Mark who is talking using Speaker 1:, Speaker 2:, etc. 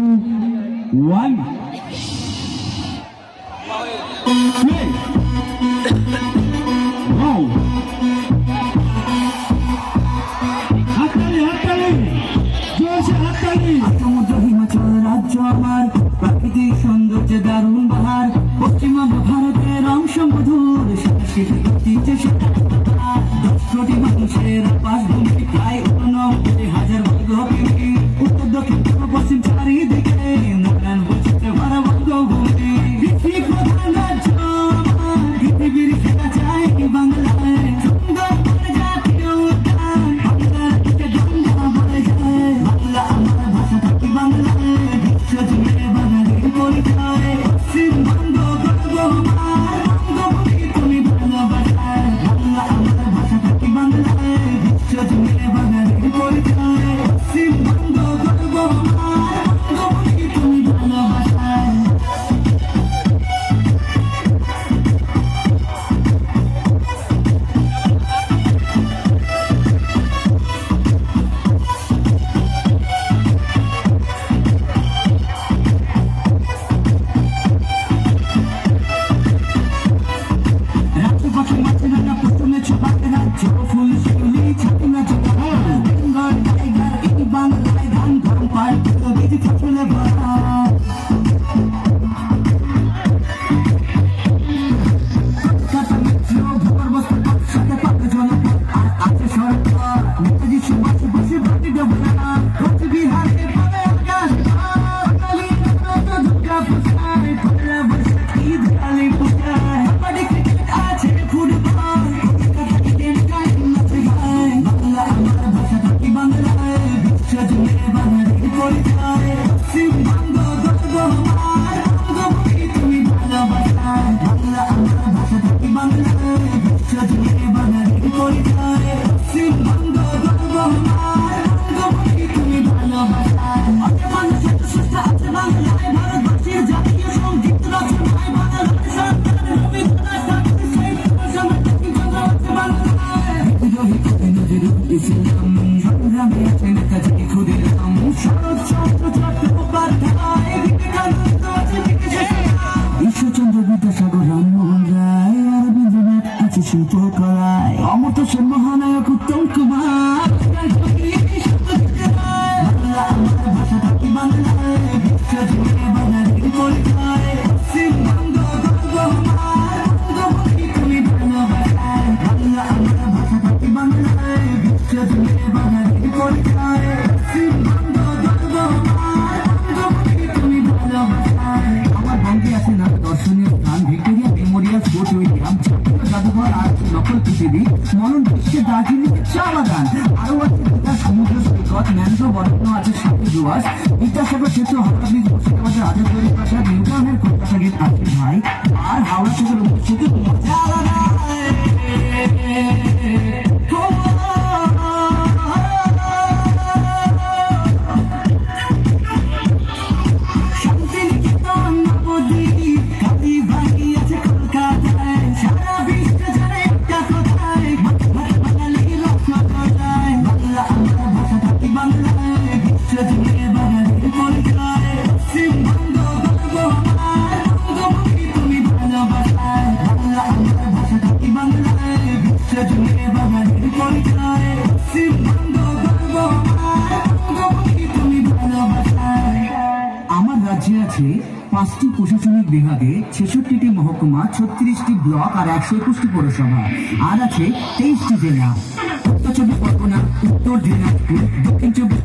Speaker 1: 1 play wow হাততালি জোরসে হাততালি সমুদ্র হিমাচল রাজ্য আমার প্রাকৃতিক সৌন্দর্য দারুণ বাহার পশ্চিমবঙ্গ ভারতের অংশ মধুর সাংস্কৃতিক ঐতিহ্য 10 কোটি মানুষের পাশভূমি প্রায় 89,000 বর্গ কিমি উত্তর দক্ষিণ পূর্ব পশ্চিম চারিদিকে নানান বৈচিত্র্যে ভরা বঙ্গভূমি প্রধান রাজ্য পৃথিবীর সেরা চাই বাংলায় সুন্দর জাতীয় উদ্যান বাংলার দিকে গঙ্গা বয়ে যায় বাংলা আমার ভাষা থাকি বাংলায় বিশ্ব জুড়ে বাঙালির পরিচয় পশ্চিমবঙ্গ গর্ব আমার বঙ্গভূমি তুমি ভালোবাসায় বাংলা আমার ভাষা থাকি বাংলায় বিশ্ব জুড়ে বাঙালির পরিচয় পশ্চিমবঙ্গ গর্ব আমার বঙ্গভূমি তুমি ভালোবাসায় অমৃত সেন মহানায়ক উত্তম কুমার ভাষা থাকি বাংলায় বিশ্ব জুড়ে বাঙালির পরিচয় পশ্চিমবঙ্গ গর্ব আমার বঙ্গভূমি তুমি ভালোবাসায় বাংলা আমার ভাষা থাকি বাংলায় বিশ্ব জুড়ে বাঙালির পরিচয় পশ্চিমবঙ্গ গর্ব আমার বঙ্গভূমি তুমি ভালোবাসায় আমার বঙ্গে আছে না দর্শনীয় স্থান ভিক্টোরিয়া মেমোরিয়াল স্পোর্টস মিউজিয়াম জাদুঘর আর নকল পৃথিবী মনন বিশ্বে দার্জিলিং চা বাগান আরো আছে সমুদ্র সৈকত ম্যানগ্রোভ অরণ্য আছে সাথে ডুয়ার্স বিদ্যাসাগর সেতু হাওড়া ব্রিজ মুর্শিদাবাদের রাজবাড়ি প্রাসাদ নিউটাউনের কলকাতা গেট আছে ভাই আর হাওড়া থেকে উপস্থিত মজা আলাদা আমার রাজ্যে আছে 5টি প্রশাসনিক বিভাগে 66টি মহকুমা 36টি ব্লক আর 121টি পৌরসভা আর আছে 23টি জেলা উত্তর চব্বিশ পরগনা উত্তর দিনাজপুর দক্ষিণ চব্বিশ